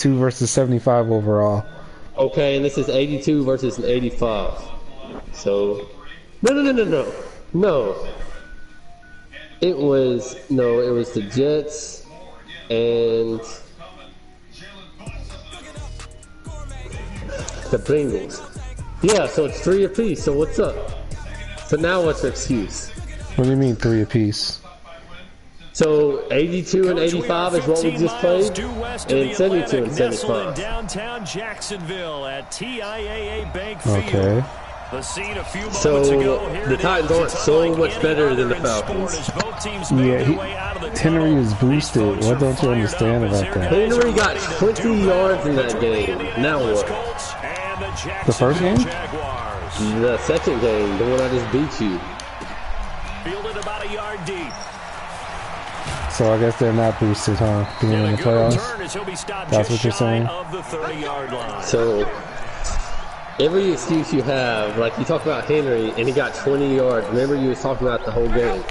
82 versus 75 overall. Okay, and this is 82 versus 85. So, no. It was the Jets and the Bengals. Yeah, so it's 3 apiece. So what's up? So now what's your excuse? What do you mean 3 apiece? So 82 and 85 is what we just played, and 72 and 75. Downtown Jacksonville at TIAA Bank Field. Okay. So the Titans aren't so much better than the Falcons. Yeah, Henry is boosted. What don't you understand about that? Henry got 20 yards in that game. Now what? The first game? The second game, the one I just beat you. Fielded about a yard deep. So I guess they're not boosted, huh? Being in the playoffs? That's what you're saying? So every excuse you have, like you talk about Henry and he got 20 yards. Remember you was talking about the whole game.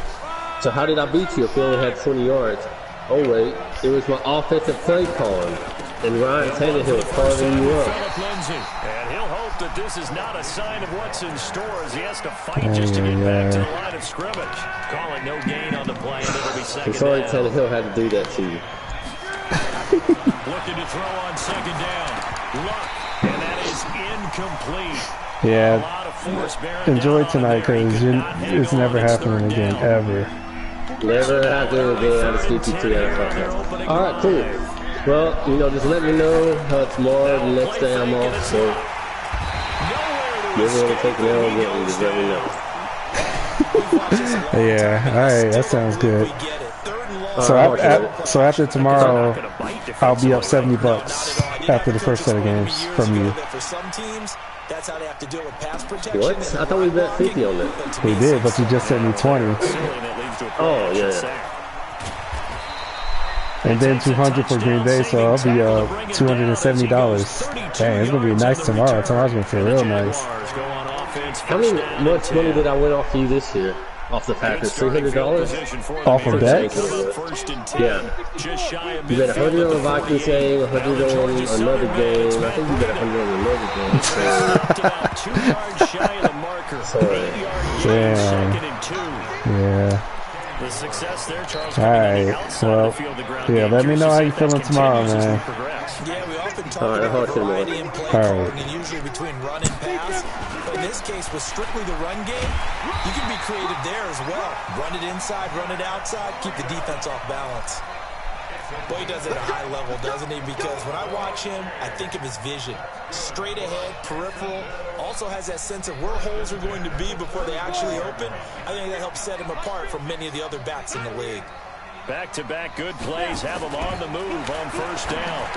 So how did I beat you if you only had 20 yards? Oh wait, it was my offensive play calling. And Ryan Tannehill carving you up. And he'll hope that this is not a sign of what's in store as he has to fight just to get back to the line of scrimmage. Calling no gain on the play, and it'll be second down. Sorry Tannehill had to do that to you. Looking to throw on second down. Luck, and that is incomplete. Yeah, enjoy tonight because it's never happening again, ever. Never happening again. I just beat you 3 out of 5. All right, cool. Well, just let me know how tomorrow, the next day I'm off, so you're going to take an L again, just let me know. Yeah, alright, that sounds good. So after tomorrow, I'll be up $70 after the first set of games from you. What? I thought we bet 50 on that. We did, but you just sent me 20. Oh, yeah. And then 200 for Green Bay, so I'll be $270. Dang, it's gonna be nice tomorrow. Tomorrow's gonna feel real nice. How much money did I win off you this year? Off the Packers, $300? Off of bet? Yeah. You bet 100 on the Vikings game, 100 on another game. I think you bet 100 on another game. Sorry. Damn. Yeah. The success there, Charles. Alright, well, yeah, let me know how you feeling tomorrow, man. Yeah, we often talk about variety in play calling, and usually between run and pass. But in this case, with strictly the run game, you can be creative there as well. Run it inside, run it outside, keep the defense off balance. Boy, he does it at a high level, doesn't he? Because when I watch him, I think of his vision. Straight ahead, peripheral, also has that sense of where holes are going to be before they actually open. I think that helps set him apart from many of the other backs in the league. Back-to-back good plays have him on the move on first down.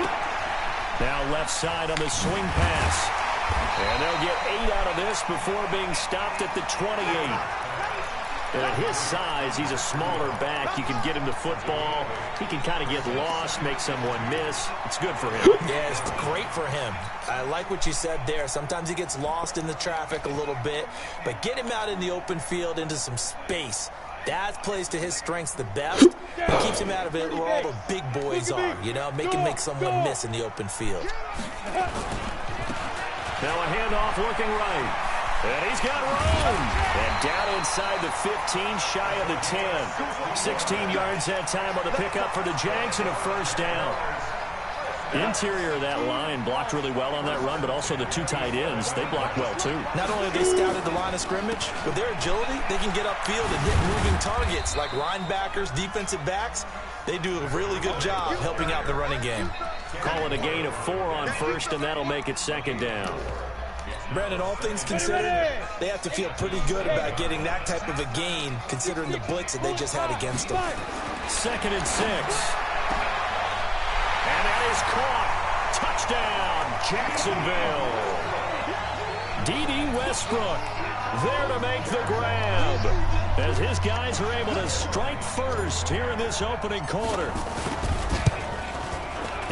Now left side on the swing pass. And they'll get 8 out of this before being stopped at the 28. And at his size, he's a smaller back. You can get him to football. He can kind of get lost, make someone miss. It's good for him. Yeah, it's great for him. I like what you said there. Sometimes he gets lost in the traffic a little bit, but get him out in the open field into some space. That plays to his strengths the best. It keeps him out of it where all the big boys are, make him make someone miss in the open field. Now a handoff looking right. And he's got room. And down inside the 15, shy of the 10. 16 yards that time on the pickup for the Jags and a first down. Interior of that line blocked really well on that run, but also the 2 tight ends, they blocked well too. Not only have they scouted the line of scrimmage, with their agility, they can get upfield and hit moving targets like linebackers, defensive backs. They do a really good job helping out the running game. Call it a gain of 4 on first, and that'll make it second down. Brandon, all things considered, they have to feel pretty good about getting that type of a gain, considering the blitz that they just had against them. 2nd and 6. And that is caught. Touchdown, Jacksonville. D.D. Westbrook there to make the grab as his guys are able to strike first here in this opening quarter.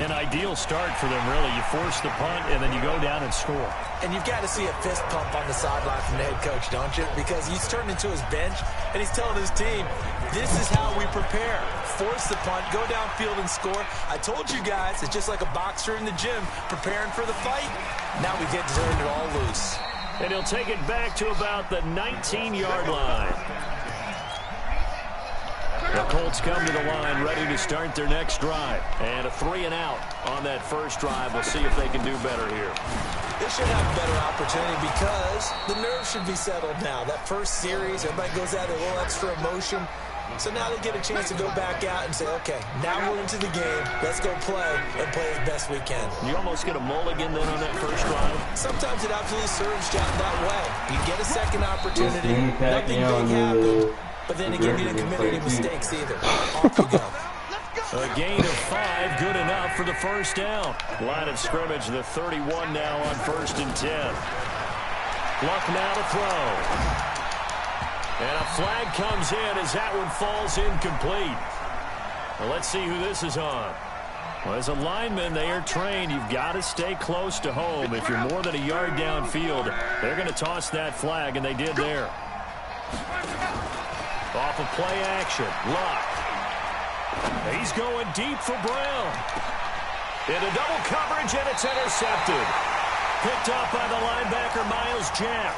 An ideal start for them, really. You force the punt, and then you go down and score. And you've got to see a fist pump on the sideline from the head coach, don't you? Because he's turned into his bench, and he's telling his team, this is how we prepare. Force the punt, go downfield and score. I told you guys, it's just like a boxer in the gym preparing for the fight. Now we get turned it all loose. And he'll take it back to about the 19-yard line. The Colts come to the line ready to start their next drive. And a 3 and out on that first drive. We'll see if they can do better here. They should have a better opportunity because the nerves should be settled now. That first series, everybody goes out with a little extra emotion. So now they get a chance to go back out and say, okay, now we're into the game. Let's go play and play as best we can. You almost get a mulligan then on that first drive? Sometimes it absolutely serves John that way. You get a second opportunity, nothing big happened. But then again, you didn't commit any mistakes either. Off you go. A gain of 5, good enough for the first down. Line of scrimmage, the 31 now on 1st and 10. Luck now to throw. And a flag comes in as that one falls incomplete. Well, let's see who this is on. Well, as a lineman, they are trained. You've got to stay close to home. If you're more than a yard downfield, they're going to toss that flag, and they did there. Off of play action, Luck. He's going deep for Brown. Into double coverage, and it's intercepted. Picked up by the linebacker, Miles Jack.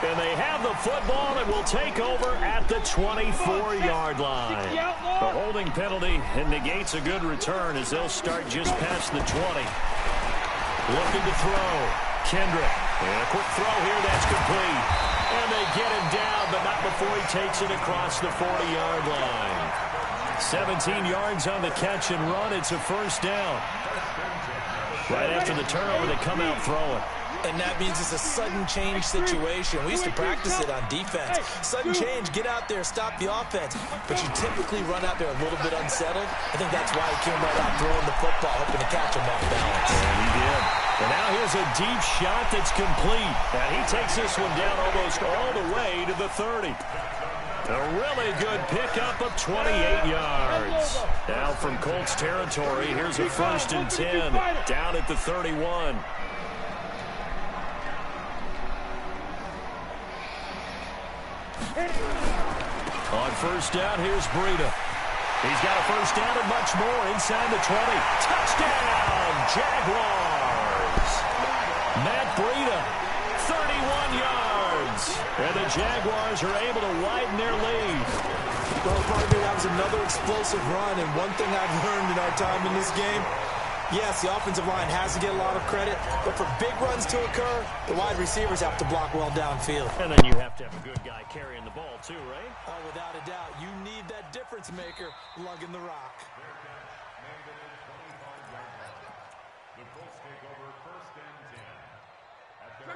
And they have the football and will take over at the 24-yard line. The holding penalty negates a good return as they'll start just past the 20. Looking to throw. Kendrick. And a quick throw here, that's complete. And they get him down, but not before he takes it across the 40-yard line. 17 yards on the catch and run. It's a first down. Right after the turnover, they come out throwing. And that means it's a sudden change situation. We used to practice it on defense. Sudden change, get out there, stop the offense. But you typically run out there a little bit unsettled. I think that's why he came right out throwing the football, hoping to catch him off balance. And he did. And now here's a deep shot that's complete. And he takes this one down almost all the way to the 30. A really good pickup of 28 yards. Now from Colts territory, here's a 1st and 10 down at the 31. On first down, here's Breida. He's got a first down and much more inside the 20. Touchdown, Jaguars. Matt Breida, 31 yards. And the Jaguars are able to widen their lead. Well, partner, that was another explosive run. And one thing I've learned in our time in this game, yes, the offensive line has to get a lot of credit, but for big runs to occur, the wide receivers have to block well downfield. And then you have to have a good guy carrying the ball too, right? Oh, without a doubt. You need that difference maker lugging the rock.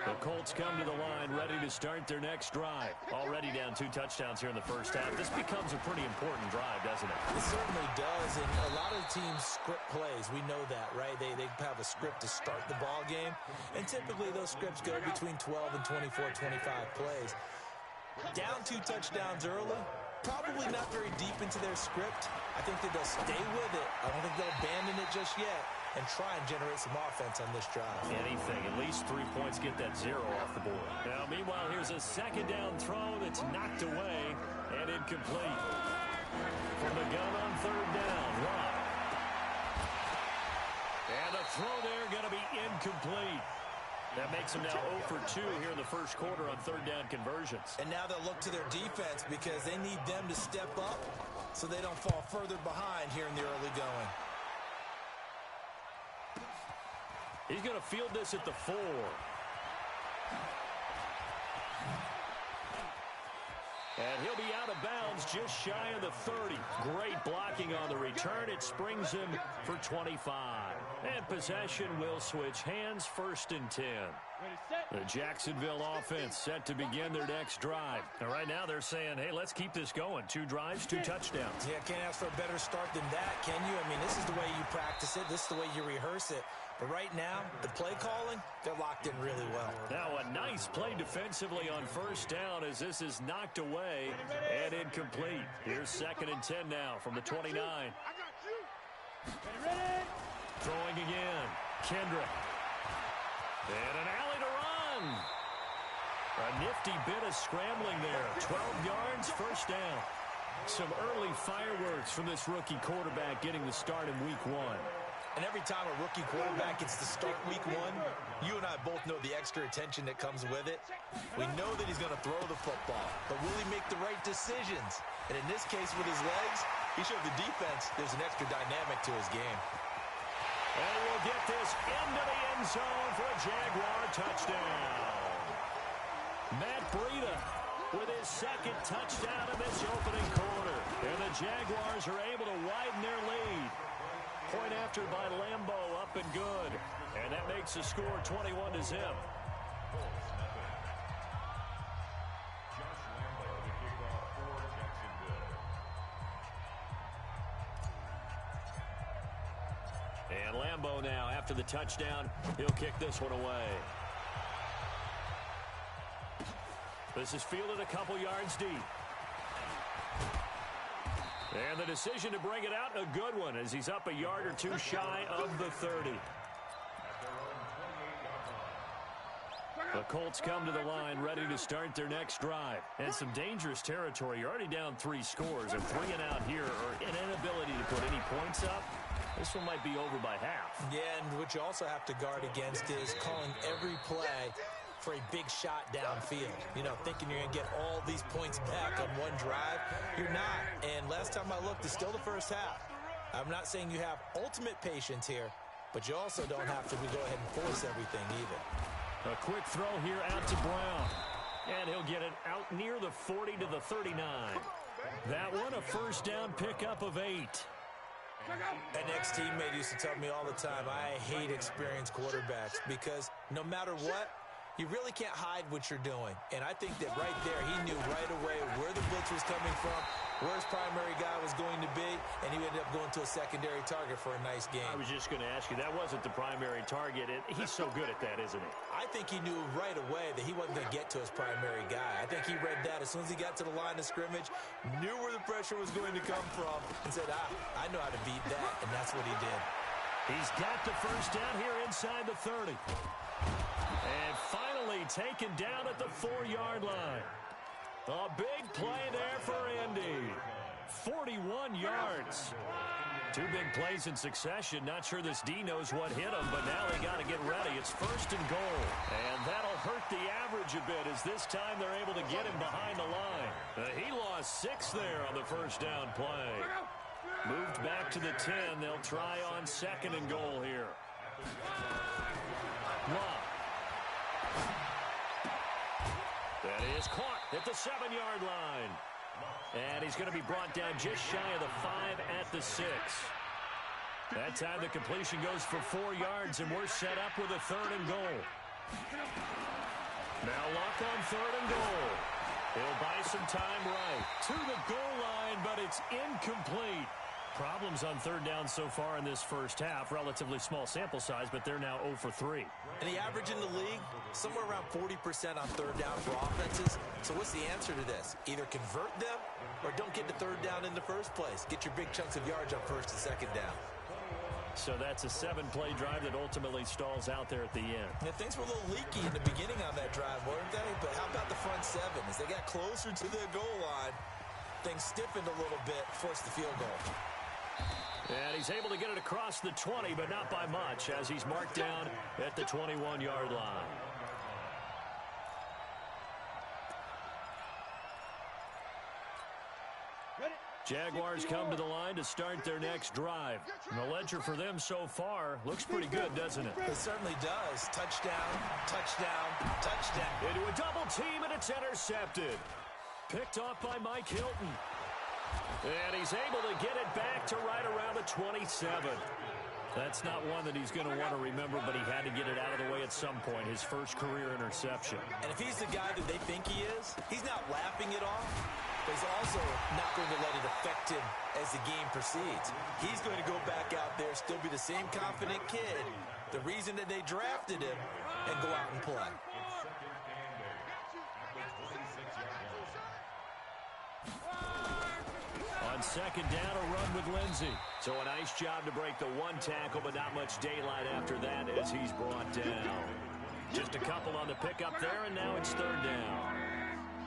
The Colts come to the line ready to start their next drive. Already down 2 touchdowns here in the first half. This becomes a pretty important drive, doesn't it? It certainly does, and a lot of teams script plays. We know that, right? They have a script to start the ball game, and typically those scripts go between 12 and 24, 25 plays. Down 2 touchdowns early, probably not very deep into their script. I think that they'll stay with it. I don't think they'll abandon it just yet and try and generate some offense on this drive. Anything, at least 3 points, get that 0 off the board. Now, meanwhile, here's a second down throw that's knocked away and incomplete. From the gun on third down, Rock. And a throw there going to be incomplete. That makes them now 0 for 2 here in the first quarter on third down conversions. And now they'll look to their defense because they need them to step up so they don't fall further behind here in the early going. He's going to field this at the 4. And he'll be out of bounds just shy of the 30. Great blocking on the return. It springs him for 25. And possession will switch hands, 1st and 10. The Jacksonville offense set to begin their next drive. And right now they're saying, hey, let's keep this going. 2 drives, 2 touchdowns. Yeah, can't ask for a better start than that, can you? I mean, this is the way you practice it. This is the way you rehearse it. But right now, the play calling, they're locked in really well. Now a nice play defensively on first down as this is knocked away and incomplete. Here's 2nd and 10 now from the 29. Throwing again. Kendrick. And an alley to run. A nifty bit of scrambling there. 12 yards, first down. Some early fireworks from this rookie quarterback getting the start in week 1. And every time a rookie quarterback gets to start week 1, you and I both know the extra attention that comes with it. We know that he's going to throw the football, but will he make the right decisions? And in this case with his legs, he showed the defense there's an extra dynamic to his game. And we'll get this into the end zone for a Jaguar touchdown. Matt Breida with his second touchdown in this opening quarter. And the Jaguars are able to widen their lead. Point after by Lambeau, up and good. And that makes the score 21-0. And Lambeau now, after the touchdown, he'll kick this one away. This is fielded a couple yards deep. And the decision to bring it out, a good one, as he's up a yard or two shy of the 30. The Colts come to the line, ready to start their next drive. And some dangerous territory. You're already down 3 scores, and 3 and out here, or an inability to put any points up. This one might be over by half. Yeah, and what you also have to guard against is calling every play for a big shot downfield. You know, thinking you're going to get all these points back on one drive. You're not. And last time I looked, it's still the first half. I'm not saying you have ultimate patience here, but you also don't have to go ahead and force everything either. A quick throw here out to Brown. And he'll get it out near the 40 to the 39. That one, a first down pickup of 8. An ex-teammate used to tell me all the time, I hate experienced quarterbacks because no matter what, you really can't hide what you're doing. And I think that right there, he knew right away where the blitz was coming from, where his primary guy was going to be, and he ended up going to a secondary target for a nice game. I was just going to ask you, that wasn't the primary target. He's so good at that, isn't he? I think he knew right away that he wasn't going to get to his primary guy. I think he read that as soon as he got to the line of scrimmage, knew where the pressure was going to come from, and said, I know how to beat that, and that's what he did. He's got the first down here inside the 30. And finally taken down at the 4-yard line. A big play there for Indy. 41 yards. 2 big plays in succession. Not sure this D knows what hit him, but now they got to get ready. It's first and goal. And that'll hurt the average a bit as this time they're able to get him behind the line. He lost 6 there on the first down play. Moved back to the 10. They'll try on second and goal here. Love. That is caught at the 7-yard line. And he's going to be brought down just shy of the 5 at the 6. That time the completion goes for 4 yards, and we're set up with a 3rd and goal. Now Luck on 3rd and goal. He'll buy some time right to the goal line, but it's incomplete. Problems on 3rd down so far in this first half. Relatively small sample size, but they're now 0 for 3. And the average in the league, somewhere around 40% on 3rd down for offenses. So what's the answer to this? Either convert them or don't get to 3rd down in the first place. Get your big chunks of yards on 1st and 2nd down. So that's a 7-play drive that ultimately stalls out there at the end. Yeah, things were a little leaky in the beginning on that drive, weren't they? But how about the front 7? As they got closer to the goal line, things stiffened a little bit, forced the field goal. And he's able to get it across the 20, but not by much, as he's marked down at the 21-yard line. Jaguars come to the line to start their next drive. And the ledger for them so far looks pretty good, doesn't it? It certainly does. Touchdown, touchdown, touchdown. Into a double team, and it's intercepted. Picked off by Mike Hilton. And he's able to get it back to right around the 27. That's not one that he's going to want to remember, but he had to get it out of the way at some point, his first career interception. And if he's the guy that they think he is, he's not laughing it off, but he's also not going to let it affect him as the game proceeds. He's going to go back out there, still be the same confident kid, the reason that they drafted him, and go out and play. On second down, a run with Lindsey. So a nice job to break the one tackle, but not much daylight after that as he's brought down. Just a couple on the pickup there, and now it's third down.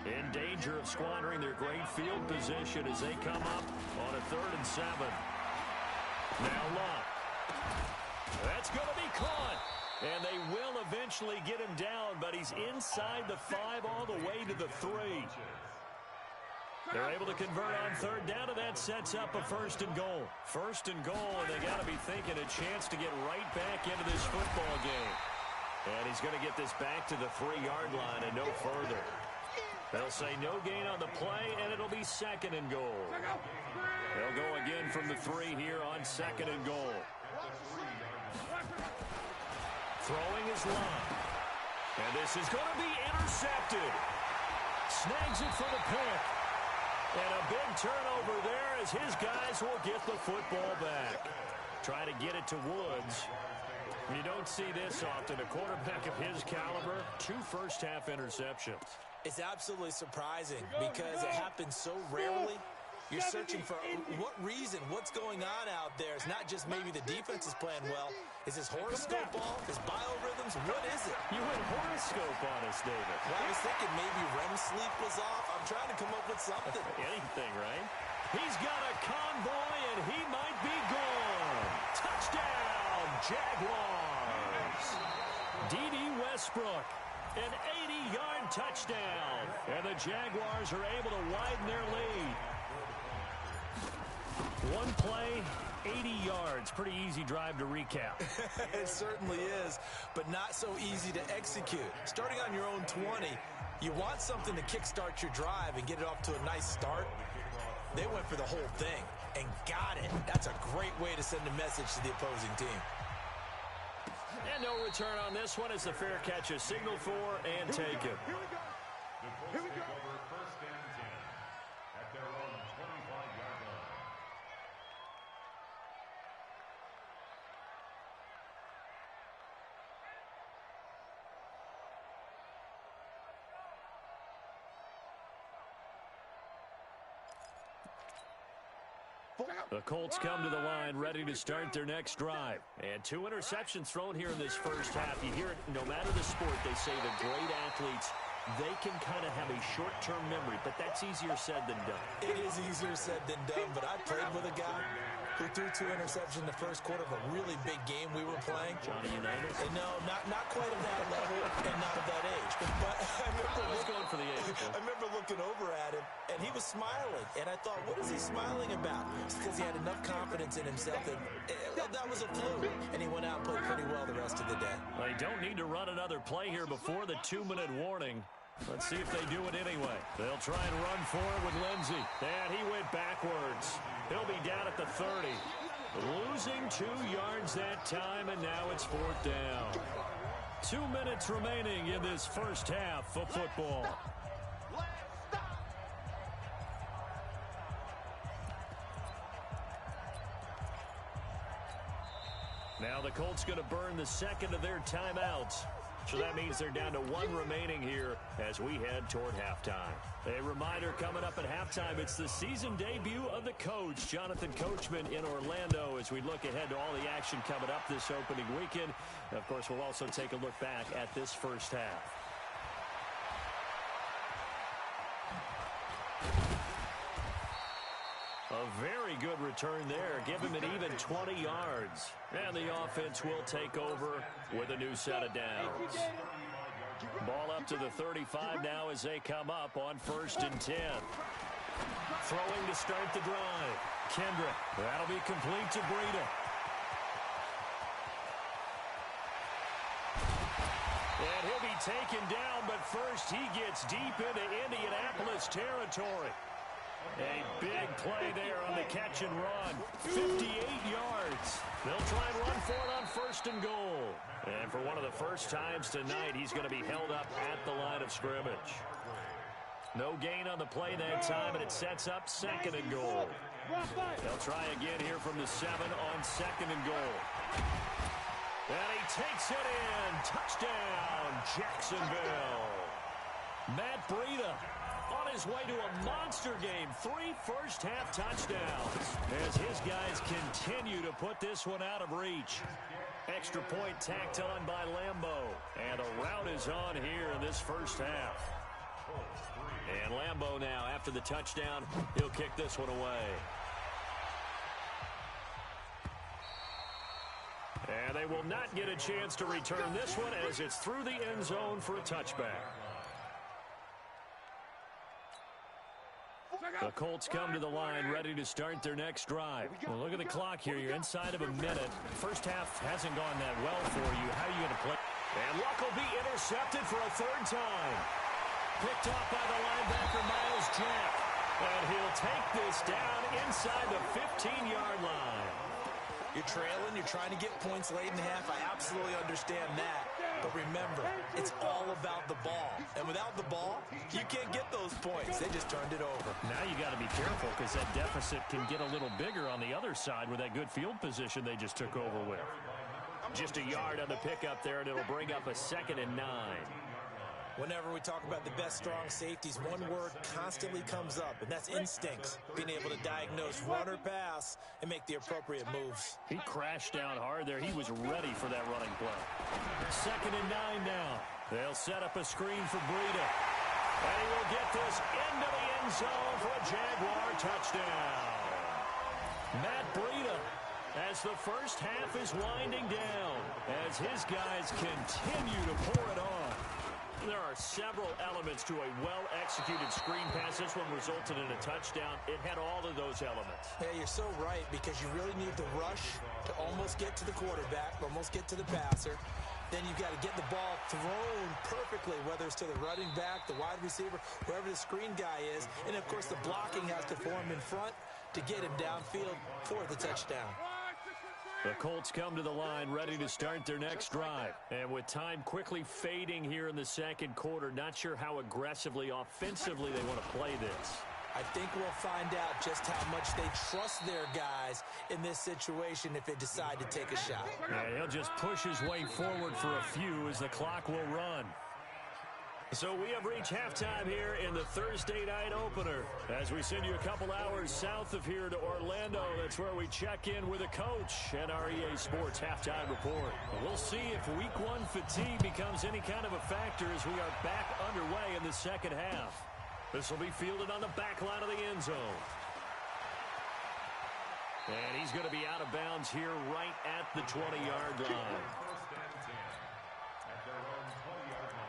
In danger of squandering their great field position as they come up on a 3rd and 7. Now Luck. That's going to be caught. And they will eventually get him down, but he's inside the 5 all the way to the 3. They're able to convert on third down, and that sets up a 1st and goal. 1st and goal, and they got to be thinking a chance to get right back into this football game. And he's going to get this back to the 3-yard line and no further. They'll say no gain on the play, and it'll be 2nd and goal. They'll go again from the 3 here on 2nd and goal. Throwing his line. And this is going to be intercepted. Snags it for the pick. And a big turnover there as his guys will get the football back. Try to get it to Woods. You don't see this often. A quarterback of his caliber, 2 first-half interceptions. It's absolutely surprising because it happens so rarely. You're searching for what reason, what's going on out there. It's not just maybe the defense is playing well. Is his horoscope off? His biorhythms? What is it? You went horoscope on us, David. Well, I was thinking maybe REM sleep was off. I'm trying to come up with something. Anything, right? He's got a convoy, and he might be gone. Touchdown, Jaguars. D.D. Westbrook. An 80-yard touchdown. And the Jaguars are able to widen their lead. One play, 80 yards. Pretty easy drive to recap. It certainly is, but not so easy to execute. Starting on your own 20, you want something to kickstart your drive and get it off to a nice start. They went for the whole thing and got it. That's a great way to send a message to the opposing team. And no return on this one as the fair catch is signaled for and taken. Here we go. The Colts take over 1st and 10 at their own 25-yard line. The Colts come to the line ready to start their next drive. And 2 interceptions thrown here in this first half. You hear it, no matter the sport, they say the great athletes, they can kind of have a short-term memory, but that's easier said than done. It is easier said than done, but I played with a guy who threw 2 interceptions in the first quarter of a really big game we were playing. Johnny Unitas? No, not quite at that level and not at that age. But I was going for the age. I remember looking over at him, and he was smiling. And I thought, what is he smiling about? It's because he had enough confidence in himself that was a fluke. And he went out and played pretty well the rest of the day. They don't need to run another play here before the 2-minute warning. Let's see if they do it anyway. They'll try and run for it with Lindsey. And he went backwards. He'll be down at the 30. Losing 2 yards that time, and now it's 4th down. 2 minutes remaining in this first half of football. Now the Colts going to burn the second of their timeouts. So that means they're down to 1 remaining here as we head toward halftime. A reminder coming up at halftime, it's the season debut of the coach, Jonathan Coachman, in Orlando, as we look ahead to all the action coming up this opening weekend. And of course, we'll also take a look back at this first half. A very good return there. Give him an even 20 yards. And the offense will take over with a new set of downs. Ball up to the 35 now as they come up on 1st and 10. Throwing to start the drive. Kendrick. That'll be complete to Breida. And he'll be taken down, but first he gets deep into Indianapolis territory. A big play there on the catch and run. 58 yards. They'll try and run for it on 1st and goal. And for one of the first times tonight, he's going to be held up at the line of scrimmage. No gain on the play that time, and it sets up 2nd and goal. They'll try again here from the 7 on 2nd and goal. And he takes it in. Touchdown, Jacksonville. Matt Breida on his way to a monster game. 3 first-half touchdowns as his guys continue to put this one out of reach. Extra point tacked on by Lambeau. And a rout is on here in this first half. And Lambeau now, after the touchdown, he'll kick this one away. And they will not get a chance to return this one as it's through the end zone for a touchback. The Colts come to the line ready to start their next drive. Well, look at the clock here. You're inside of a minute. First half hasn't gone that well for you. How are you going to play? And Luck will be intercepted for a 3rd time. Picked off by the linebacker, Miles Jack. And he'll take this down inside the 15-yard line. You're trailing, you're trying to get points late in the half. I absolutely understand that. But remember, it's all about the ball. And without the ball, you can't get those points. They just turned it over. Now you got to be careful because that deficit can get a little bigger on the other side with that good field position they just took over with. Just a yard on the pickup there, and it'll bring up a 2nd and 9. Whenever we talk about the best strong safeties, one word constantly comes up, and that's instincts. Being able to diagnose run or pass and make the appropriate moves. He crashed down hard there. He was ready for that running play. 2nd and 9 now. They'll set up a screen for Breida. And he will get this into the end zone for a Jaguar touchdown. Matt Breida, as the first half is winding down, as his guys continue to pour it on. There are several elements to a well-executed screen pass. This one resulted in a touchdown. It had all of those elements. Yeah, you're so right, because you really need the rush to almost get to the quarterback, almost get to the passer. Then you've got to get the ball thrown perfectly, whether it's to the running back, the wide receiver, wherever the screen guy is. And, of course, the blocking has to form in front to get him downfield for the touchdown. The Colts come to the line ready to start their next drive. And with time quickly fading here in the second quarter, not sure how aggressively, offensively they want to play this. I think we'll find out just how much they trust their guys in this situation if they decide to take a shot. Yeah, he'll just push his way forward for a few as the clock will run. So we have reached halftime here in the Thursday night opener. As we send you a couple hours south of here to Orlando, that's where we check in with a coach and our EA Sports halftime report. We'll see if week 1 fatigue becomes any kind of a factor as we are back underway in the second half. This will be fielded on the back line of the end zone. And he's going to be out of bounds here right at the 20-yard line. First and 10 at their own 20-yard line.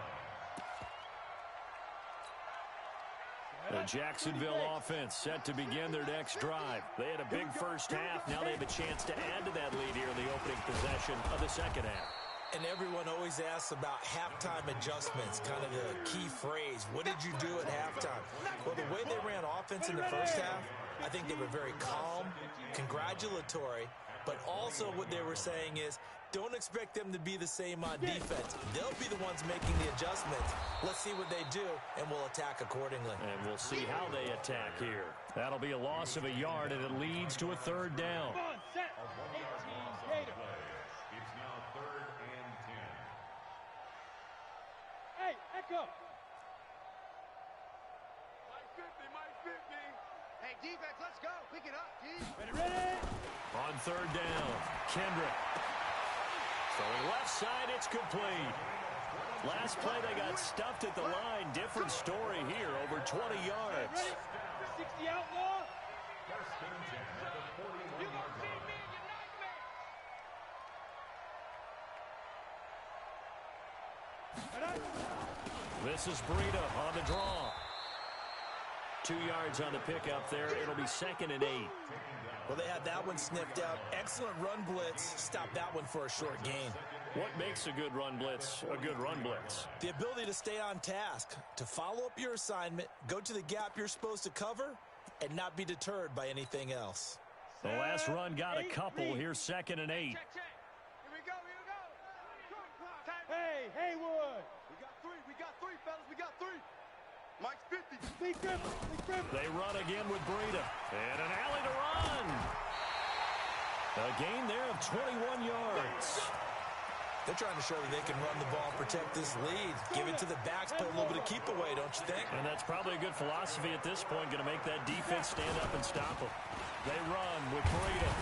The Jacksonville offense set to begin their next drive. They had a big first half. Now they have a chance to add to that lead here in the opening possession of the second half. And everyone always asks about halftime adjustments, kind of the key phrase. What did you do at halftime? Well, the way they ran offense in the first half, I think they were very calm, congratulatory, but also what they were saying is, don't expect them to be the same on defense. They'll be the ones making the adjustments. Let's see what they do, and we'll attack accordingly. And we'll see how they attack here. That'll be a loss of a yard, and it leads to a 3rd down. It's now 3rd and 10. Hey, echo. Mike 50. Hey, defense, let's go. Pick it up, G. Ready? On 3rd down, Kendrick. Throwing left side, it's complete. Last play, they got stuffed at the line. Different story here, over 20 yards. Ready? 60 outlaw. First and 10 at the 41-yard line. This is Breida on the draw. 2 yards on the pickup there. It'll be 2nd and 8. Well, they had that one sniffed out. Excellent run blitz. Stop that one for a short gain. What makes a good run blitz a good run blitz? The ability to stay on task, to follow up your assignment, go to the gap you're supposed to cover, and not be deterred by anything else. The last run got a couple. Here's 2nd and 8. Check. Here we go. Hey, Haywood. We got three, fellas. We got three. Mike's 50. Big dribble. They run again with Breida. And an alley to run. A gain there of 21 yards. They're trying to show that they can run the ball and protect this lead. Give it to the backs, play a little bit of keep away, don't you think? And that's probably a good philosophy at this point, going to make that defense stand up and stop them. They run with Breida.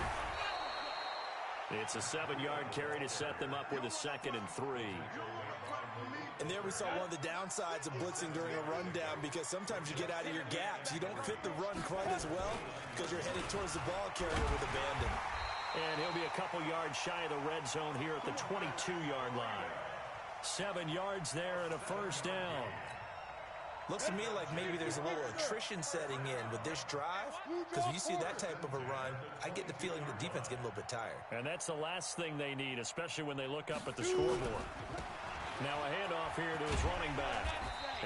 It's a 7-yard carry to set them up with a 2nd and 3. And there we saw one of the downsides of blitzing during a rundown, because sometimes you get out of your gaps. You don't fit the run quite as well because you're headed towards the ball carrier with abandon. And he'll be a couple yards shy of the red zone here at the 22-yard line. 7 yards there and a first down. Looks to me like maybe there's a little attrition setting in with this drive, because when you see that type of a run, I get the feeling the defense getting a little bit tired. And that's the last thing they need, especially when they look up at the scoreboard. Now a handoff here to his running back.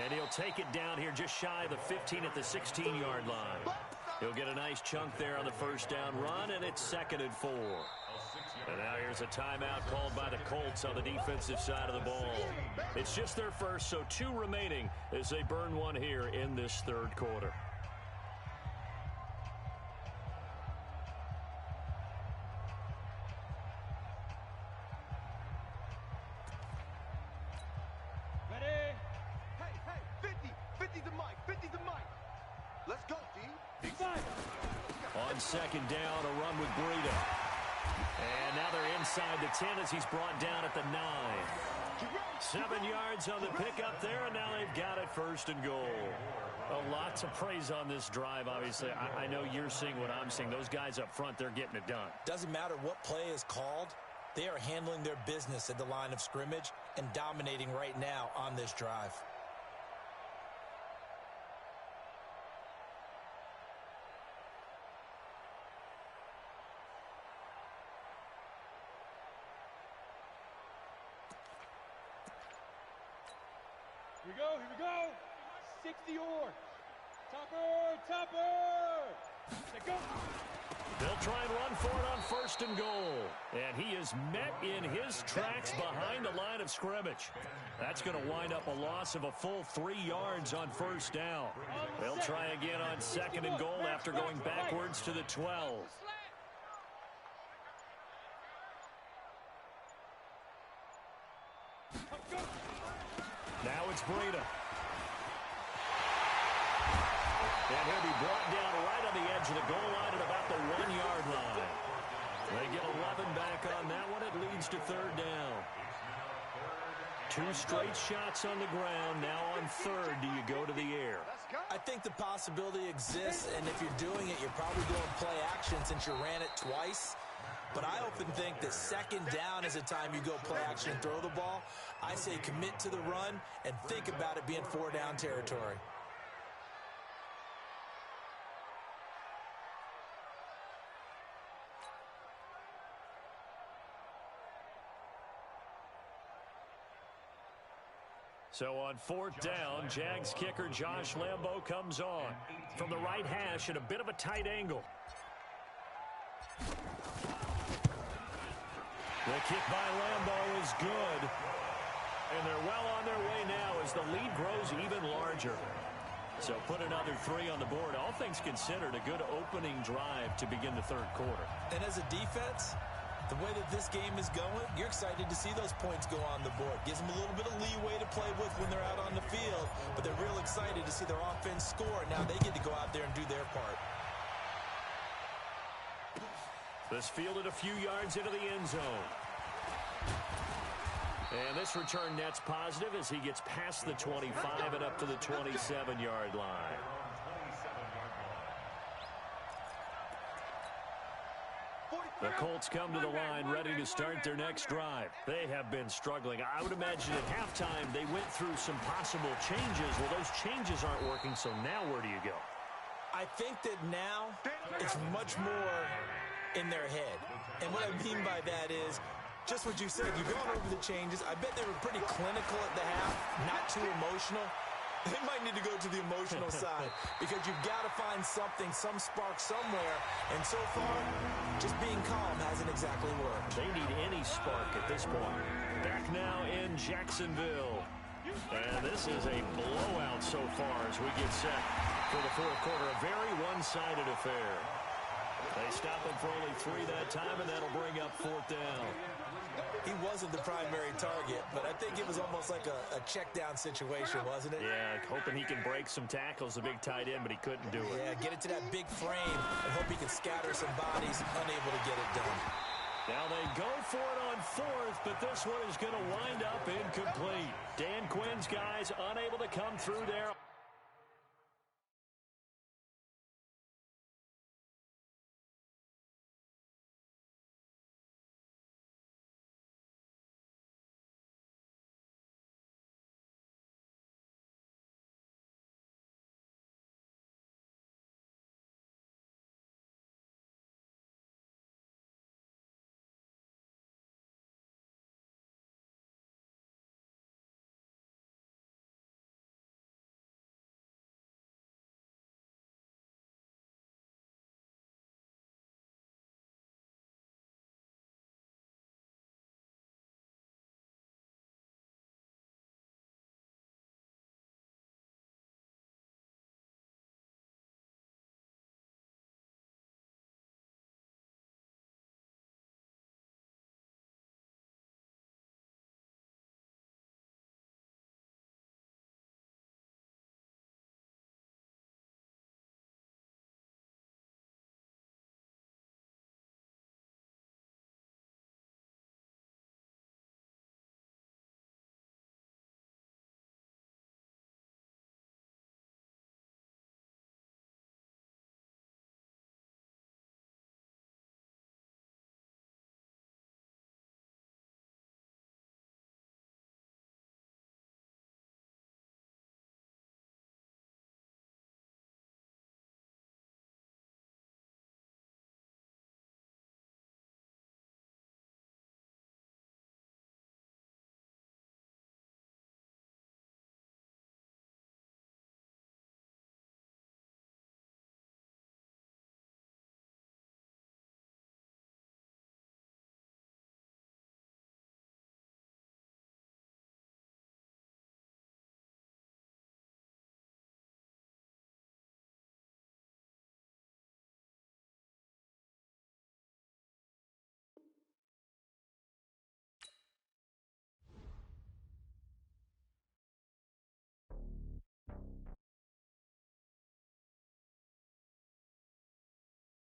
And he'll take it down here just shy of the 15 at the 16-yard line. He'll get a nice chunk there on the first down run, and it's 2nd and 4. And now here's a timeout called by the Colts on the defensive side of the ball. It's just their first, so 2 remaining as they burn one here in this 3rd quarter. Ready? Hey, 50. 50's the mic. 50's the mic. Let's go, D. On 2nd down, a run with Breida. And now they're inside the 10 as he's brought down at the 9. 7 yards on the pickup there, and now they've got it 1st and goal. A lot to praise on this drive, obviously. I know you're seeing what I'm seeing. Those guys up front, they're getting it done. Doesn't matter what play is called. They are handling their business at the line of scrimmage and dominating right now on this drive. Here we go. 60 yards. Topper. Let's go. They'll try and run for it on 1st and goal. And he is met in his tracks behind the line of scrimmage. That's going to wind up a loss of a full 3 yards on 1st down. They'll try again on 2nd and goal after going backwards to the 12. Now it's Breida. And he'll be brought down right on the edge of the goal line at about the 1-yard line. They get 11 back on that one. It leads to 3rd down. 2 straight shots on the ground. Now on 3rd, do you go to the air? I think the possibility exists, and if you're doing it, you're probably going play action since you ran it twice. But I often think that 2nd down is a time you go play action and throw the ball. I say commit to the run and think about it being 4-down territory. So on 4th down, Jags kicker Josh Lambo comes on from the right hash at a bit of a tight angle. The kick by Lambo is good. And they're well on their way now as the lead grows even larger. So put another 3 on the board. All things considered, a good opening drive to begin the 3rd quarter. And as a defense, the way that this game is going, you're excited to see those points go on the board. Gives them a little bit of leeway to play with when they're out on the field, but they're real excited to see their offense score. Now they get to go out there and do their part. This fielded a few yards into the end zone. And this return net's positive as he gets past the 25 and up to the 27-yard line. The Colts come to the line ready to start their next drive. They have been struggling. I would imagine at halftime they went through some possible changes. Well, those changes aren't working, so now where do you go? I think that now it's much more in their head. And what I mean by that is just what you said. You've gone over the changes. I bet they were pretty clinical at the half, not too emotional. They might need to go to the emotional side because you've got to find something, some spark somewhere. And so far, just being calm hasn't exactly worked. They need any spark at this point. Back now in Jacksonville. And this is a blowout so far as we get set for the 4th quarter. A very one-sided affair. They stop him for only 3 that time, and that'll bring up 4th down. he wasn't the primary target, but I think it was almost like a check down situation, wasn't it? Yeah, hoping he can break some tackles, the big tight end, but he couldn't do it. Yeah, get it to that big frame and hope he can scatter some bodies, unable to get it done. Now they go for it on fourth, but this one is going to wind up incomplete. Dan Quinn's guys unable to come through there.